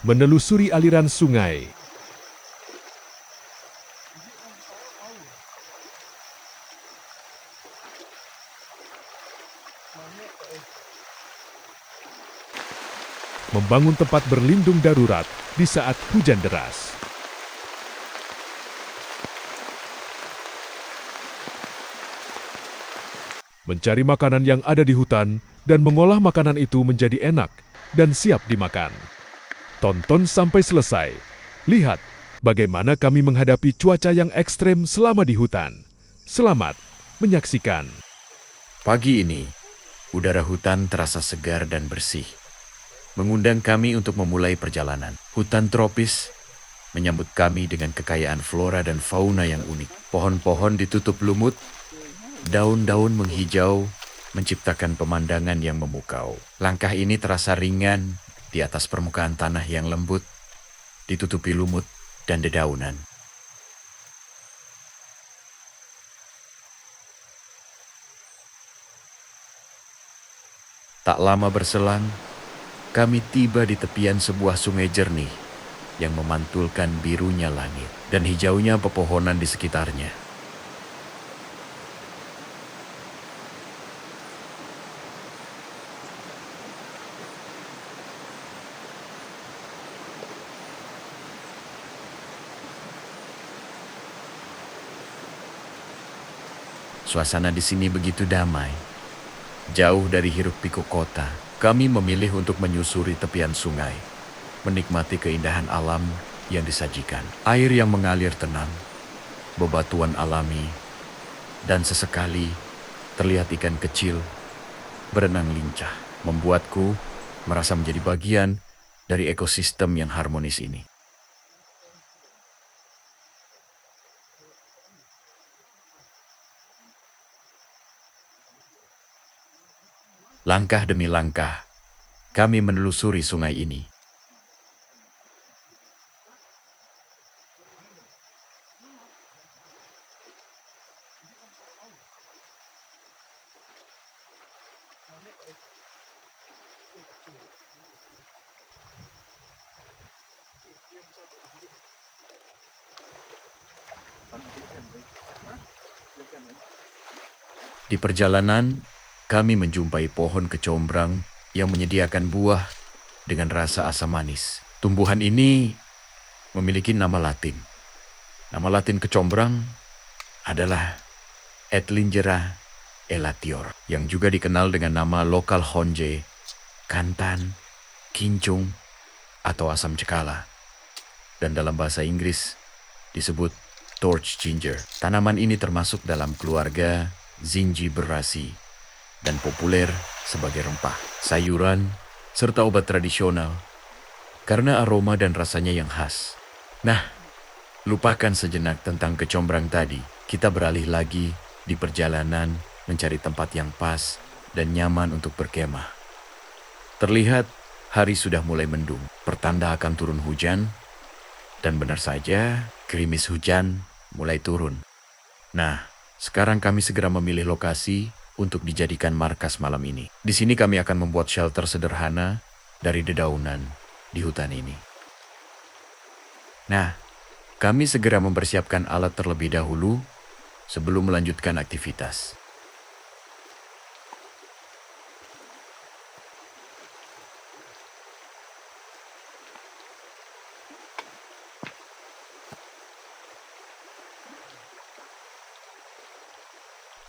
menelusuri aliran sungai. Membangun tempat berlindung darurat di saat hujan deras. Mencari makanan yang ada di hutan dan mengolah makanan itu menjadi enak dan siap dimakan. Tonton sampai selesai. Lihat bagaimana kami menghadapi cuaca yang ekstrem selama di hutan. Selamat menyaksikan. Pagi ini, udara hutan terasa segar dan bersih, mengundang kami untuk memulai perjalanan. Hutan tropis menyambut kami dengan kekayaan flora dan fauna yang unik. Pohon-pohon ditutup lumut, daun-daun menghijau, menciptakan pemandangan yang memukau. Langkah ini terasa ringan di atas permukaan tanah yang lembut, ditutupi lumut dan dedaunan. Tak lama berselang, kami tiba di tepian sebuah sungai jernih yang memantulkan birunya langit dan hijaunya pepohonan di sekitarnya. Suasana di sini begitu damai. Jauh dari hiruk-pikuk kota, kami memilih untuk menyusuri tepian sungai, menikmati keindahan alam yang disajikan. Air yang mengalir tenang, bebatuan alami, dan sesekali terlihat ikan kecil berenang lincah, membuatku merasa menjadi bagian dari ekosistem yang harmonis ini. Langkah demi langkah, kami menelusuri sungai ini. Di perjalanan, kami menjumpai pohon kecombrang yang menyediakan buah dengan rasa asam manis. Tumbuhan ini memiliki nama Latin. Nama Latin kecombrang adalah Edlingera elatior, yang juga dikenal dengan nama lokal honje, kantan, kincung, atau asam cekala. Dan dalam bahasa Inggris disebut torch ginger. Tanaman ini termasuk dalam keluarga Zingiberaceae dan populer sebagai rempah, sayuran, serta obat tradisional karena aroma dan rasanya yang khas. Nah, lupakan sejenak tentang kecombrang tadi. Kita beralih lagi di perjalanan mencari tempat yang pas dan nyaman untuk berkemah. Terlihat hari sudah mulai mendung, pertanda akan turun hujan, dan benar saja gerimis hujan mulai turun. Nah, sekarang kami segera memilih lokasi untuk dijadikan markas malam ini. Di sini kami akan membuat shelter sederhana dari dedaunan di hutan ini. Nah, kami segera mempersiapkan alat terlebih dahulu sebelum melanjutkan aktivitas.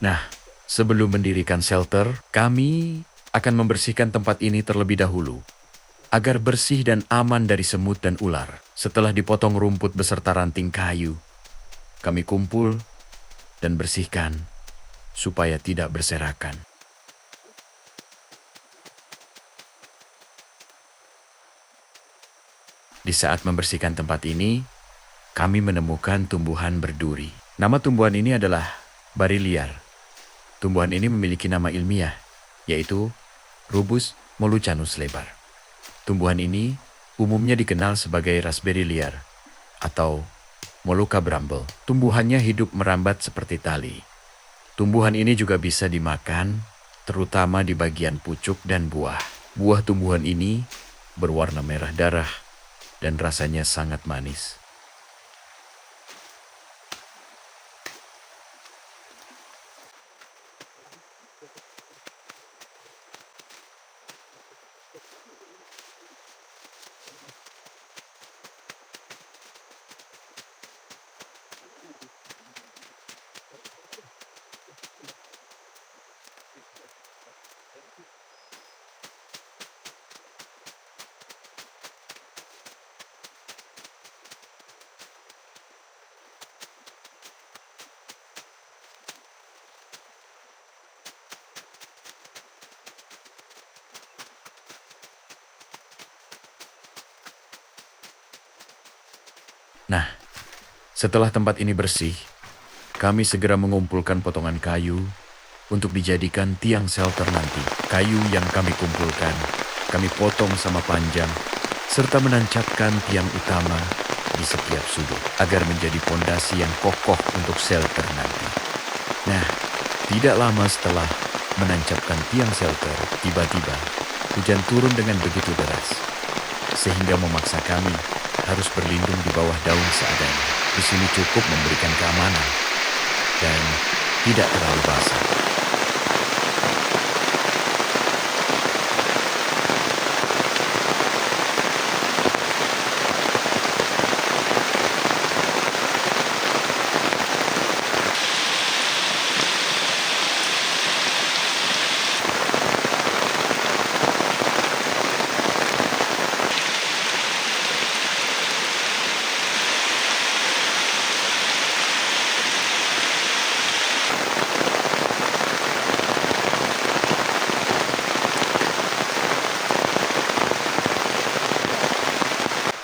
Nah, sebelum mendirikan shelter, kami akan membersihkan tempat ini terlebih dahulu, agar bersih dan aman dari semut dan ular. Setelah dipotong rumput beserta ranting kayu, kami kumpul dan bersihkan supaya tidak berserakan. Di saat membersihkan tempat ini, kami menemukan tumbuhan berduri. Nama tumbuhan ini adalah bari liar. Tumbuhan ini memiliki nama ilmiah, yaitu Rubus mollucanus lebar. Tumbuhan ini umumnya dikenal sebagai raspberry liar atau Molucca bramble. Tumbuhannya hidup merambat seperti tali. Tumbuhan ini juga bisa dimakan, terutama di bagian pucuk dan buah. Buah tumbuhan ini berwarna merah darah dan rasanya sangat manis. Nah, setelah tempat ini bersih, kami segera mengumpulkan potongan kayu untuk dijadikan tiang shelter nanti. Kayu yang kami kumpulkan, kami potong sama panjang, serta menancapkan tiang utama di setiap sudut agar menjadi fondasi yang kokoh untuk shelter nanti. Nah, tidak lama setelah menancapkan tiang shelter, tiba-tiba hujan turun dengan begitu deras, sehingga memaksa kami harus berlindung di bawah daun seadanya. Di sini cukup memberikan keamanan dan tidak terlalu basah.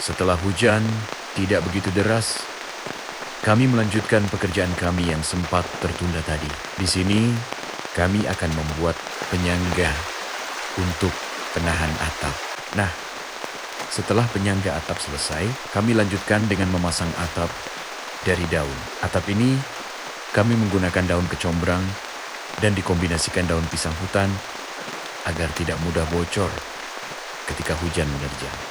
Setelah hujan tidak begitu deras, kami melanjutkan pekerjaan kami yang sempat tertunda tadi. Di sini, kami akan membuat penyangga untuk penahan atap. Nah, setelah penyangga atap selesai, kami lanjutkan dengan memasang atap dari daun. Atap ini kami menggunakan daun kecombrang dan dikombinasikan daun pisang hutan agar tidak mudah bocor ketika hujan menerjang.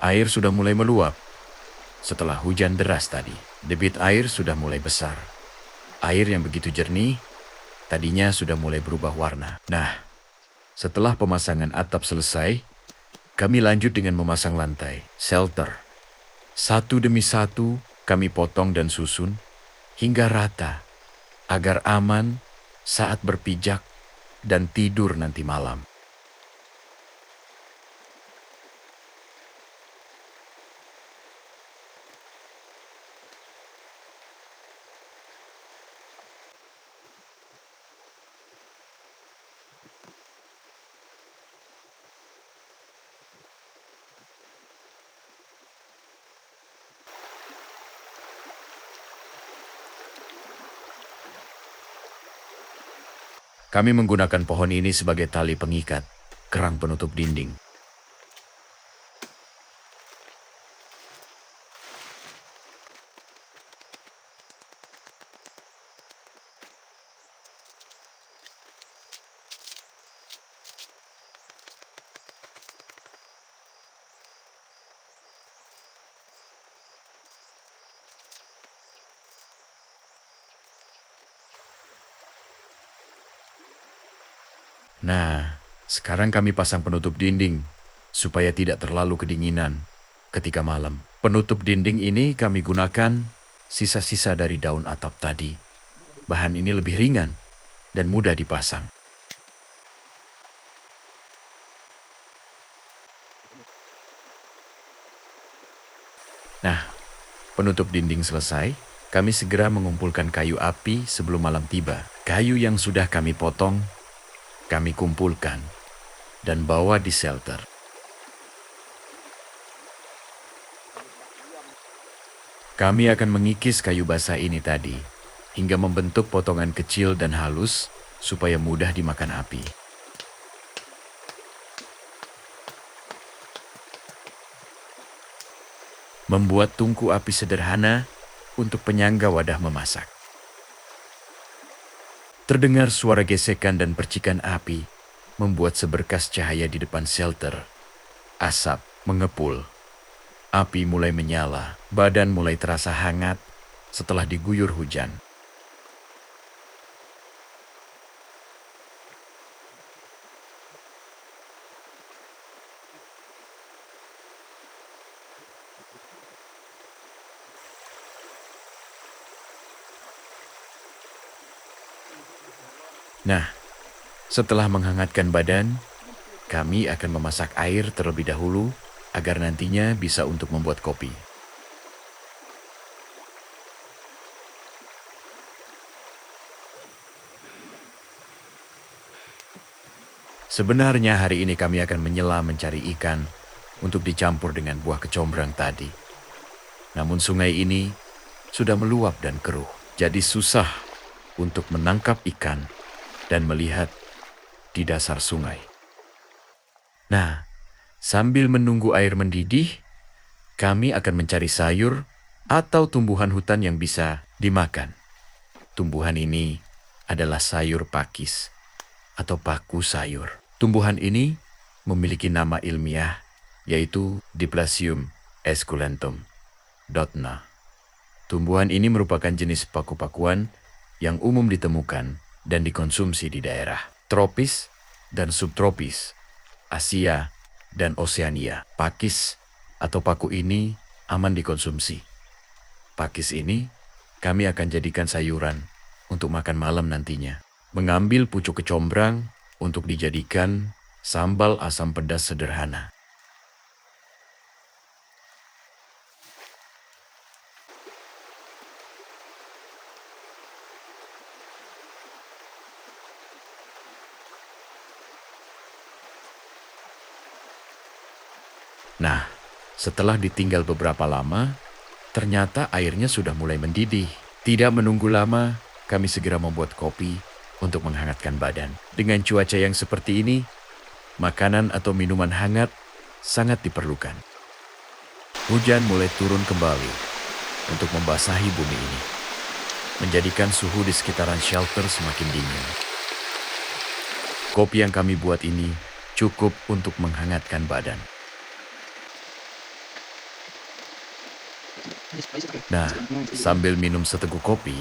Air sudah mulai meluap. Setelah hujan deras tadi, debit air sudah mulai besar. Air yang begitu jernih, tadinya sudah mulai berubah warna. Nah, setelah pemasangan atap selesai, kami lanjut dengan memasang lantai, shelter. Satu demi satu, kami potong dan susun hingga rata, agar aman saat berpijak dan tidur nanti malam. Kami menggunakan pohon ini sebagai tali pengikat, kerang penutup dinding. Nah, sekarang kami pasang penutup dinding supaya tidak terlalu kedinginan ketika malam. Penutup dinding ini kami gunakan sisa-sisa dari daun atap tadi. Bahan ini lebih ringan dan mudah dipasang. Nah, penutup dinding selesai, kami segera mengumpulkan kayu api sebelum malam tiba. Kayu yang sudah kami potong, kami kumpulkan dan bawa di shelter. Kami akan mengikis kayu basah ini tadi hingga membentuk potongan kecil dan halus supaya mudah dimakan api. Membuat tungku api sederhana untuk penyangga wadah memasak. Terdengar suara gesekan dan percikan api membuat seberkas cahaya di depan shelter. Asap mengepul. Api mulai menyala, badan mulai terasa hangat setelah diguyur hujan. Nah, setelah menghangatkan badan, kami akan memasak air terlebih dahulu agar nantinya bisa untuk membuat kopi. Sebenarnya hari ini kami akan menyelam mencari ikan untuk dicampur dengan buah kecombrang tadi. Namun sungai ini sudah meluap dan keruh, jadi susah untuk menangkap ikan dan melihat di dasar sungai. Nah, sambil menunggu air mendidih, kami akan mencari sayur atau tumbuhan hutan yang bisa dimakan. Tumbuhan ini adalah sayur pakis atau paku sayur. Tumbuhan ini memiliki nama ilmiah yaitu Diplasium esculentum, Dotna. Tumbuhan ini merupakan jenis paku-pakuan yang umum ditemukan dan dikonsumsi di daerah tropis dan subtropis, Asia dan Oseania. Pakis atau paku ini aman dikonsumsi. Pakis ini kami akan jadikan sayuran untuk makan malam nantinya. Mengambil pucuk kecombrang untuk dijadikan sambal asam pedas sederhana. Nah, setelah ditinggal beberapa lama, ternyata airnya sudah mulai mendidih. Tidak menunggu lama, kami segera membuat kopi untuk menghangatkan badan. Dengan cuaca yang seperti ini, makanan atau minuman hangat sangat diperlukan. Hujan mulai turun kembali untuk membasahi bumi ini, menjadikan suhu di sekitaran shelter semakin dingin. Kopi yang kami buat ini cukup untuk menghangatkan badan. Nah, sambil minum seteguk kopi,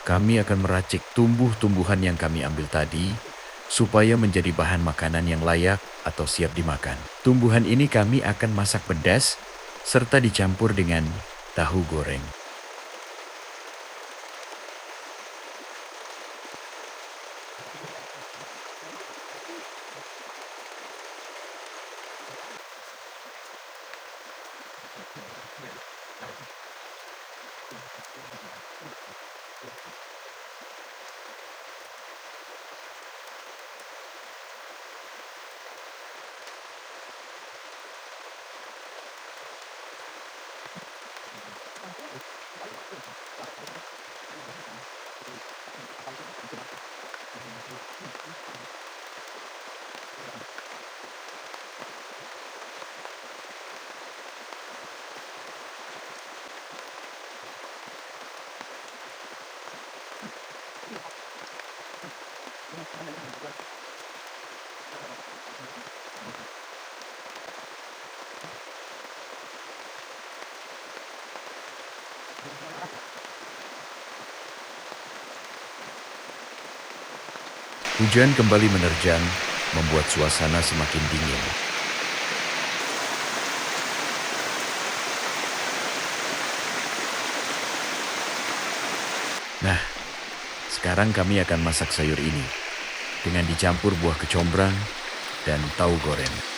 kami akan meracik tumbuh-tumbuhan yang kami ambil tadi supaya menjadi bahan makanan yang layak atau siap dimakan. Tumbuhan ini kami akan masak pedas serta dicampur dengan tahu goreng. Hujan kembali menerjang, membuat suasana semakin dingin. Nah, sekarang kami akan masak sayur ini dengan dicampur buah kecombrang dan tahu goreng.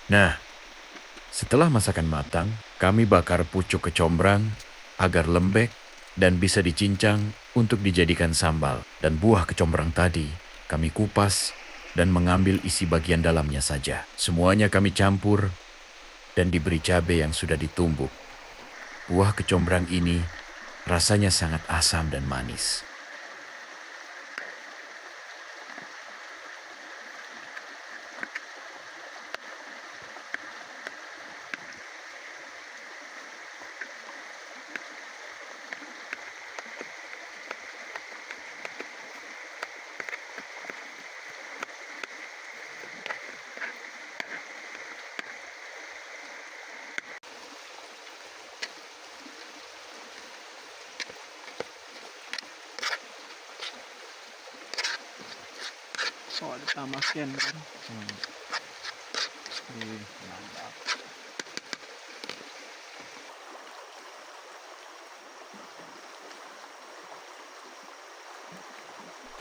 Nah, setelah masakan matang, kami bakar pucuk kecombrang agar lembek dan bisa dicincang untuk dijadikan sambal. Dan buah kecombrang tadi kami kupas dan mengambil isi bagian dalamnya saja. Semuanya kami campur dan diberi cabai yang sudah ditumbuk. Buah kecombrang ini rasanya sangat asam dan manis. So ada tamas yan kan.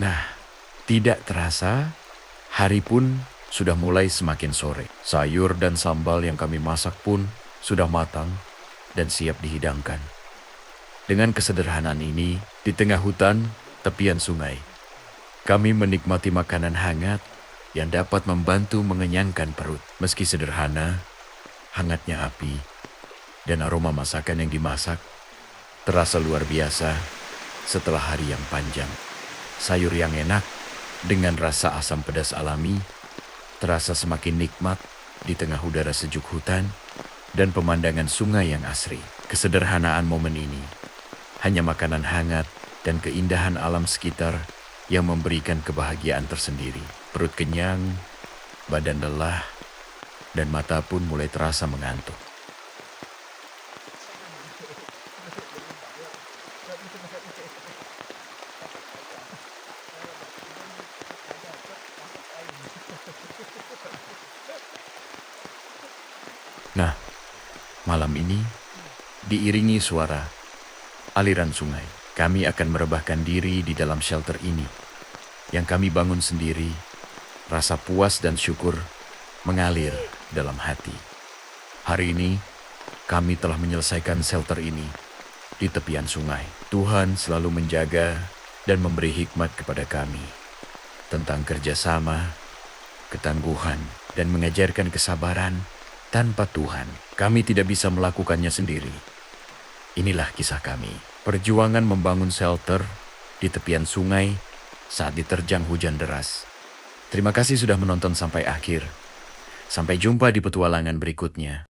Nah, tidak terasa, hari pun sudah mulai semakin sore. Sayur dan sambal yang kami masak pun sudah matang dan siap dihidangkan. Dengan kesederhanaan ini, di tengah hutan, tepian sungai, kami menikmati makanan hangat yang dapat membantu mengenyangkan perut. Meski sederhana, hangatnya api dan aroma masakan yang dimasak terasa luar biasa setelah hari yang panjang. Sayur yang enak dengan rasa asam pedas alami terasa semakin nikmat di tengah udara sejuk hutan dan pemandangan sungai yang asri. Kesederhanaan momen ini hanya makanan hangat dan keindahan alam sekitar yang memberikan kebahagiaan tersendiri. Perut kenyang, badan lelah, dan mata pun mulai terasa mengantuk. Nah, malam ini diiringi suara aliran sungai. Kami akan merebahkan diri di dalam shelter ini yang kami bangun sendiri. Rasa puas dan syukur mengalir dalam hati. Hari ini kami telah menyelesaikan shelter ini di tepian sungai. Tuhan selalu menjaga dan memberi hikmat kepada kami tentang kerjasama, ketangguhan, dan mengajarkan kesabaran. Tanpa Tuhan, kami tidak bisa melakukannya sendiri. Inilah kisah kami. Perjuangan membangun shelter di tepian sungai saat diterjang hujan deras. Terima kasih sudah menonton sampai akhir. Sampai jumpa di petualangan berikutnya.